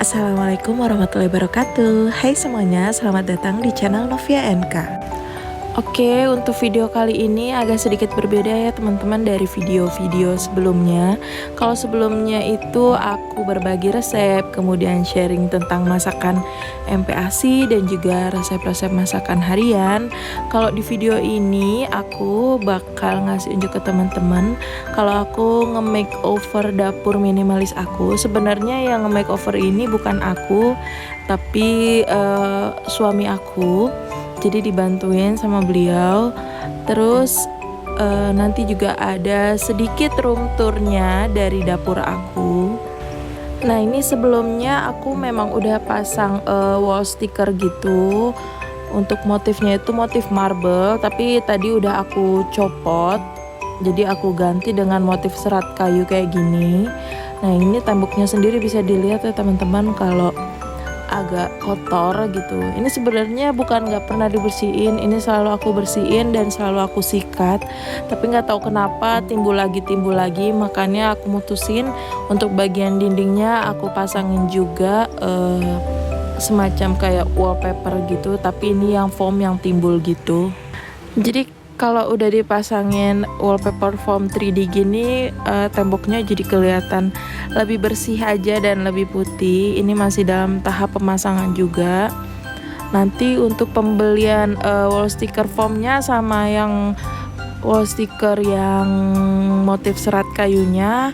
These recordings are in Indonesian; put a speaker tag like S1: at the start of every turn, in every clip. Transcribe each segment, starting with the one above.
S1: Assalamualaikum warahmatullahi wabarakatuh. Hai semuanya, selamat datang di channel Novia NK. Oke, untuk video kali ini agak sedikit berbeda ya teman-teman dari video-video sebelumnya. Kalau sebelumnya itu aku berbagi resep, kemudian sharing tentang masakan MPASI dan juga resep-resep masakan harian. Kalau di video ini aku bakal ngasih unjuk ke teman-teman kalau aku nge-makeover dapur minimalis aku. Sebenarnya yang nge-makeover ini bukan aku, tapi suami aku. Jadi dibantuin sama beliau. Terus nanti juga ada sedikit room tournya dari dapur aku. Nah ini sebelumnya aku memang udah pasang wall sticker gitu. Untuk motifnya itu motif marble, tapi tadi udah aku copot. Jadi aku ganti dengan motif serat kayu kayak gini. Nah ini temboknya sendiri bisa dilihat ya teman-teman kalau agak kotor gitu. Ini sebenarnya bukan nggak pernah dibersihin, ini selalu aku bersihin dan selalu aku sikat, tapi nggak tahu kenapa timbul lagi, makanya aku mutusin untuk bagian dindingnya aku pasangin juga semacam kayak wallpaper gitu, tapi ini yang foam yang timbul gitu. Jadi kalau udah dipasangin wallpaper foam 3D gini, temboknya jadi kelihatan lebih bersih aja dan lebih putih. Ini masih dalam tahap pemasangan juga. Nanti untuk pembelian wall sticker foamnya sama yang wall sticker yang motif serat kayunya,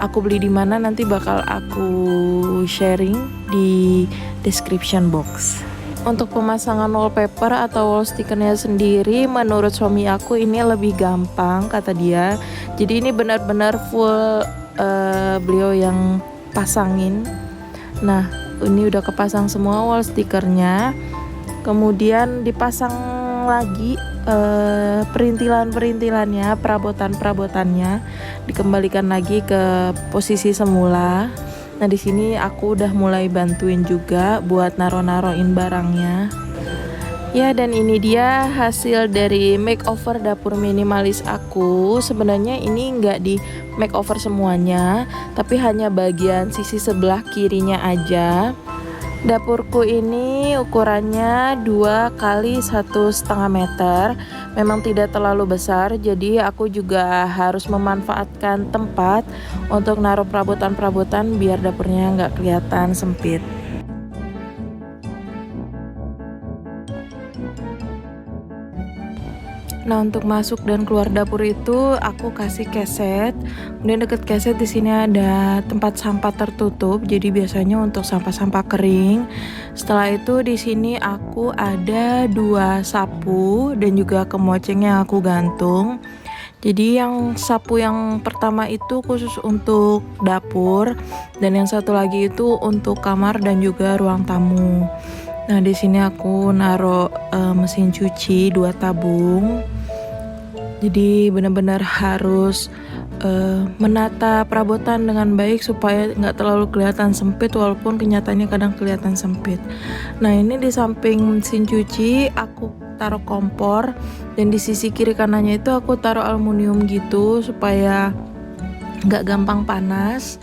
S1: aku beli di mana nanti bakal aku sharing di description box. Untuk pemasangan wallpaper atau wall stickernya sendiri, menurut suami aku ini lebih gampang kata dia. Jadi ini benar-benar full beliau yang pasangin. Nah ini udah kepasang semua wall stickernya. Kemudian dipasang lagi perintilan-perintilannya, perabotan-perabotannya dikembalikan lagi ke posisi semula. Nah di sini aku udah mulai bantuin juga buat naro-naroin barangnya. Ya dan ini dia hasil dari makeover dapur minimalis aku. Sebenarnya ini nggak di makeover semuanya, tapi hanya bagian sisi sebelah kirinya aja. Dapurku ini ukurannya 2 kali 1,5 meter. Memang tidak terlalu besar, jadi aku juga harus memanfaatkan tempat untuk naruh perabotan-perabotan biar dapurnya nggak kelihatan sempit. Nah untuk masuk dan keluar dapur itu aku kasih keset. Kemudian deket keset di sini ada tempat sampah tertutup. Jadi biasanya untuk sampah-sampah kering. Setelah itu di sini aku ada 2 sapu dan juga kemoceng yang aku gantung. Jadi yang sapu yang pertama itu khusus untuk dapur dan yang satu lagi itu untuk kamar dan juga ruang tamu. Nah di sini aku naruh mesin cuci 2 tabung. Jadi benar-benar harus menata perabotan dengan baik supaya nggak terlalu kelihatan sempit, walaupun kenyataannya kadang kelihatan sempit. Nah ini di samping mesin cuci aku taruh kompor dan di sisi kiri kanannya itu aku taruh aluminium gitu supaya nggak gampang panas.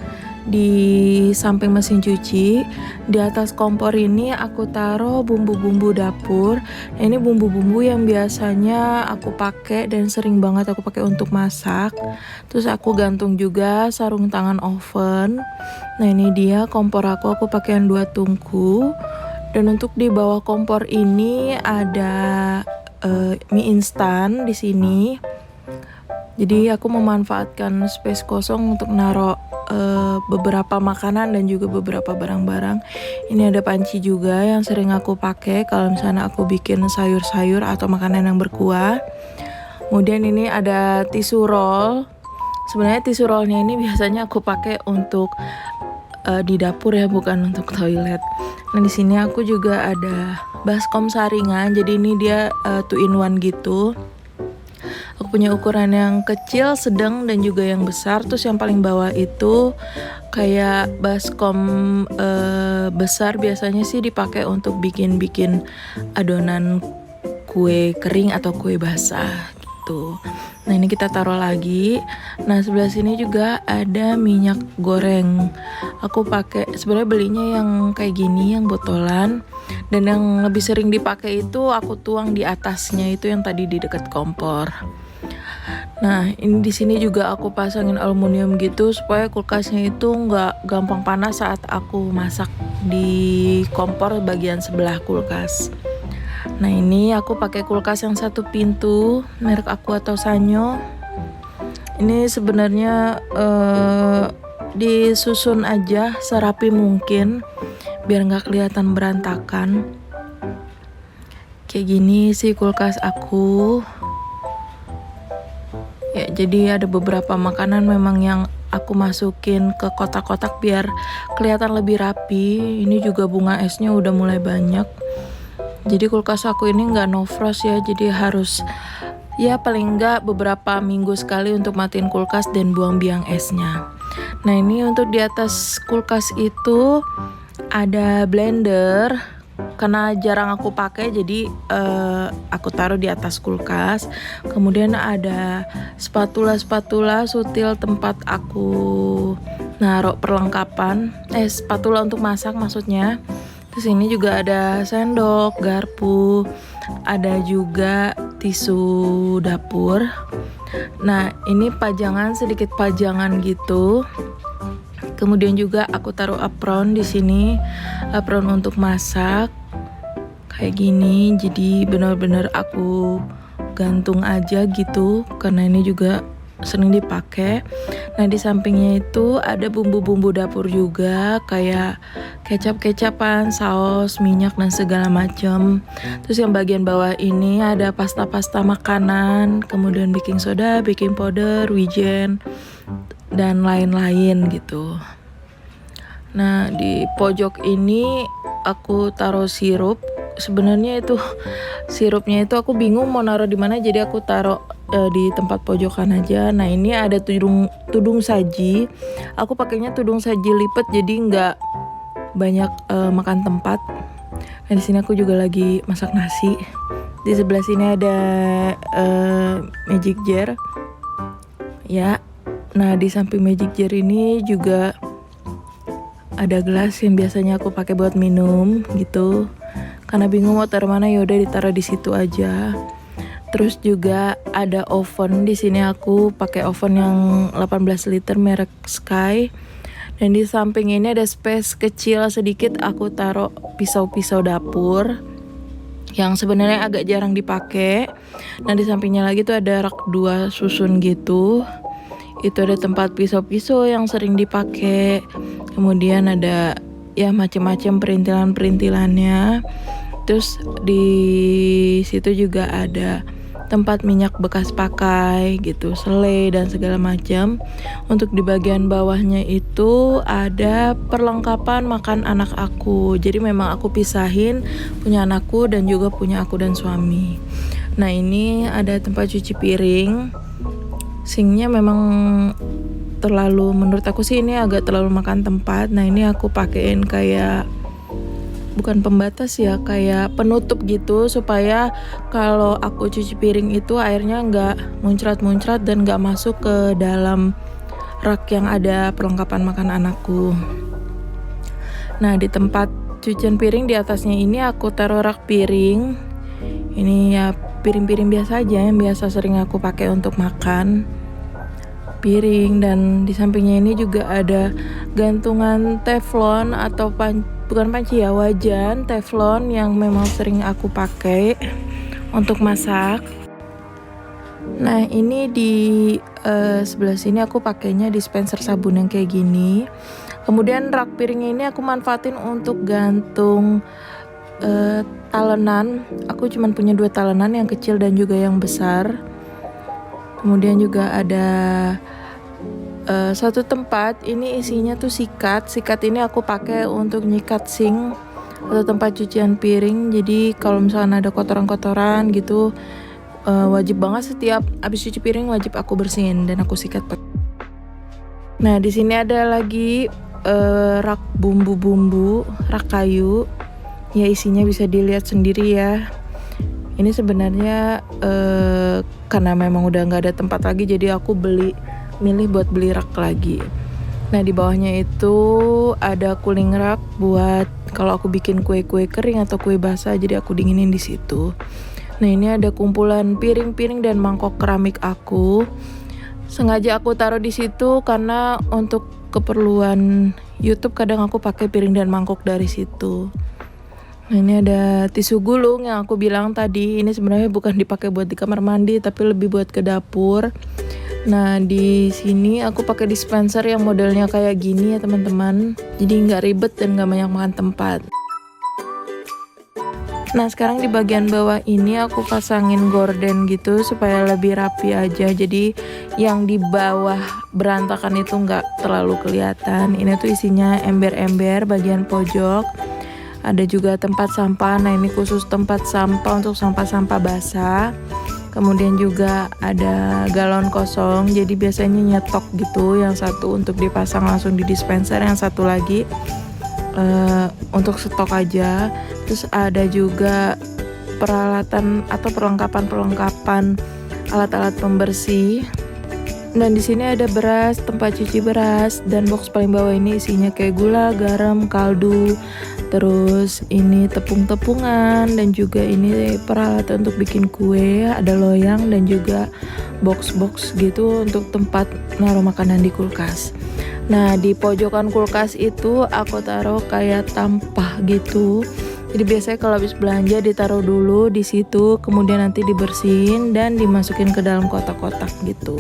S1: Di samping mesin cuci, di atas kompor ini aku taruh bumbu-bumbu dapur. Nah, ini bumbu-bumbu yang biasanya aku pakai dan sering banget aku pakai untuk masak. Terus aku gantung juga sarung tangan oven. Nah ini dia kompor aku pakai yang 2 tungku. Dan untuk di bawah kompor ini ada mie instan di sini. Jadi aku memanfaatkan space kosong untuk naruh beberapa makanan dan juga beberapa barang-barang. Ini ada panci juga yang sering aku pakai kalau misalnya aku bikin sayur-sayur atau makanan yang berkuah. Kemudian ini ada tisu roll. Sebenarnya tisu rollnya ini biasanya aku pakai untuk di dapur ya, bukan untuk toilet. Nah di sini aku juga ada baskom saringan. Jadi ini dia 2-in-1 gitu. Aku punya ukuran yang kecil, sedang, dan juga yang besar. Terus yang paling bawah itu kayak baskom besar, biasanya sih dipakai untuk bikin adonan kue kering atau kue basah. gitu. Nah ini kita taruh lagi. Nah sebelah sini juga ada minyak goreng. Aku pakai sebenarnya belinya yang kayak gini, yang botolan. Dan yang lebih sering dipakai itu aku tuang di atasnya, itu yang tadi di dekat kompor. Nah ini di sini juga aku pasangin aluminium gitu supaya kulkasnya itu nggak gampang panas saat aku masak di kompor bagian sebelah kulkas. Nah ini aku pakai kulkas yang satu pintu merek Aqua atau Sanyo. Ini sebenarnya disusun aja serapi mungkin biar nggak kelihatan berantakan. Kayak gini sih kulkas aku. Ya jadi ada beberapa makanan memang yang aku masukin ke kotak-kotak biar kelihatan lebih rapi. Ini juga bunga esnya udah mulai banyak. Jadi kulkas aku ini nggak no frost ya, jadi harus ya paling nggak beberapa minggu sekali untuk matiin kulkas dan buang biang esnya. Nah ini untuk di atas kulkas itu ada blender, karena jarang aku pakai jadi aku taruh di atas kulkas. Kemudian ada spatula sutil tempat aku naruh perlengkapan, spatula untuk masak maksudnya. Terus ini juga ada sendok, garpu, ada juga tisu dapur. Nah ini pajangan, sedikit pajangan gitu. Kemudian juga aku taruh apron di sini, apron untuk masak kayak gini. Jadi benar-benar aku gantung aja gitu karena ini juga sering dipakai. Nah di sampingnya itu ada bumbu-bumbu dapur juga kayak kecap-kecapan, saus, minyak dan segala macam. Terus yang bagian bawah ini ada pasta-pasta makanan, kemudian baking soda, baking powder, wijen dan lain-lain gitu. Nah di pojok ini aku taruh sirup. Sebenarnya itu sirupnya itu aku bingung mau naruh di mana, jadi aku taruh di tempat pojokan aja. Nah ini ada tudung saji. Aku pakainya tudung saji lipat jadi nggak banyak makan tempat. Nah di sini aku juga lagi masak nasi. Di sebelah sini ada magic jar. Ya. Nah di samping magic jar ini juga ada gelas yang biasanya aku pakai buat minum gitu. Karena bingung mau taruh mana, ya udah ditaruh di situ aja. Terus juga ada oven. Di sini aku pakai oven yang 18 liter merek Sky. Dan di samping ini ada space kecil sedikit, aku taruh pisau-pisau dapur yang sebenarnya agak jarang dipakai. Nah di sampingnya lagi tuh ada rak 2 susun gitu. Itu ada tempat pisau-pisau yang sering dipakai. Kemudian ada ya macam-macam perintilan-perintilannya. Terus di situ juga ada tempat minyak bekas pakai gitu, selai dan segala macam. Untuk di bagian bawahnya itu ada perlengkapan makan anak aku. Jadi memang aku pisahin punya anakku dan juga punya aku dan suami. Nah ini ada tempat cuci piring. Sinknya memang terlalu, menurut aku sih ini agak terlalu makan tempat. Nah ini aku pakein kayak bukan pembatas ya, kayak penutup gitu supaya kalau aku cuci piring itu airnya nggak muncrat-muncrat dan nggak masuk ke dalam rak yang ada perlengkapan makan anakku. Nah di tempat cucian piring di atasnya ini aku taruh rak piring. Ini ya piring-piring biasa aja yang biasa sering aku pakai untuk makan piring. Dan di sampingnya ini juga ada gantungan teflon atau bukan panci ya, wajan teflon yang memang sering aku pakai untuk masak. Nah ini di sebelah sini aku pakainya dispenser sabun yang kayak gini. Kemudian rak piringnya ini aku manfaatin untuk gantung talenan. Aku cuman punya 2 talenan, yang kecil dan juga yang besar. Kemudian juga ada satu tempat ini isinya tuh sikat ini aku pakai untuk nyikat sink atau tempat cucian piring. Jadi kalau misalnya ada kotoran-kotoran gitu wajib banget setiap habis cuci piring wajib aku bersihin dan aku sikat. Nah di sini ada lagi rak bumbu-bumbu, rak kayu. Ya isinya bisa dilihat sendiri ya. Ini sebenarnya karena memang udah nggak ada tempat lagi, jadi aku milih buat beli rak lagi. Nah di bawahnya itu ada cooling rack buat kalau aku bikin kue-kue kering atau kue basah, jadi aku dinginin di situ. Nah ini ada kumpulan piring-piring dan mangkok keramik aku. Sengaja aku taruh di situ karena untuk keperluan YouTube kadang aku pakai piring dan mangkok dari situ. Nah ini ada tisu gulung yang aku bilang tadi, ini sebenarnya bukan dipakai buat di kamar mandi tapi lebih buat ke dapur. Nah di sini aku pakai dispenser yang modelnya kayak gini ya teman-teman, jadi nggak ribet dan nggak banyak makan tempat. Nah sekarang di bagian bawah ini aku pasangin gorden gitu supaya lebih rapi aja, jadi yang di bawah berantakan itu nggak terlalu kelihatan. Ini tuh isinya ember-ember bagian pojok. Ada juga tempat sampah. Nah ini khusus tempat sampah untuk sampah-sampah basah. Kemudian juga ada galon kosong, jadi biasanya nyetok gitu, yang satu untuk dipasang langsung di dispenser, yang satu lagi untuk stok aja. Terus ada juga peralatan atau perlengkapan alat-alat pembersih. Dan di sini ada beras, tempat cuci beras, dan box paling bawah ini isinya kayak gula, garam, kaldu, terus ini tepung-tepungan, dan juga ini peralatan untuk bikin kue, ada loyang dan juga box-box gitu untuk tempat naruh makanan di kulkas. Nah di pojokan kulkas itu aku taruh kayak tampah gitu. Jadi biasanya kalau habis belanja ditaruh dulu di situ, kemudian nanti dibersihin dan dimasukin ke dalam kotak-kotak gitu.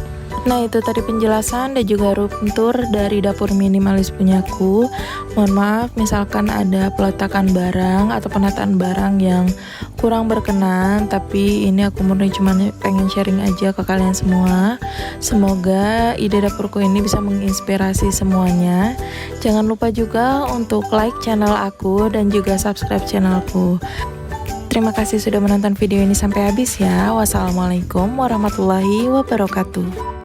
S1: Nah itu tadi penjelasan dan juga room tour dari dapur minimalis punyaku. Mohon maaf misalkan ada peletakan barang atau penataan barang yang kurang berkenan, tapi ini aku murni cuma pengen sharing aja ke kalian semua. Semoga ide dapurku ini bisa menginspirasi semuanya. Jangan lupa juga untuk like channel aku dan juga subscribe channelku. Terima kasih sudah menonton video ini sampai habis ya. Wassalamualaikum warahmatullahi wabarakatuh.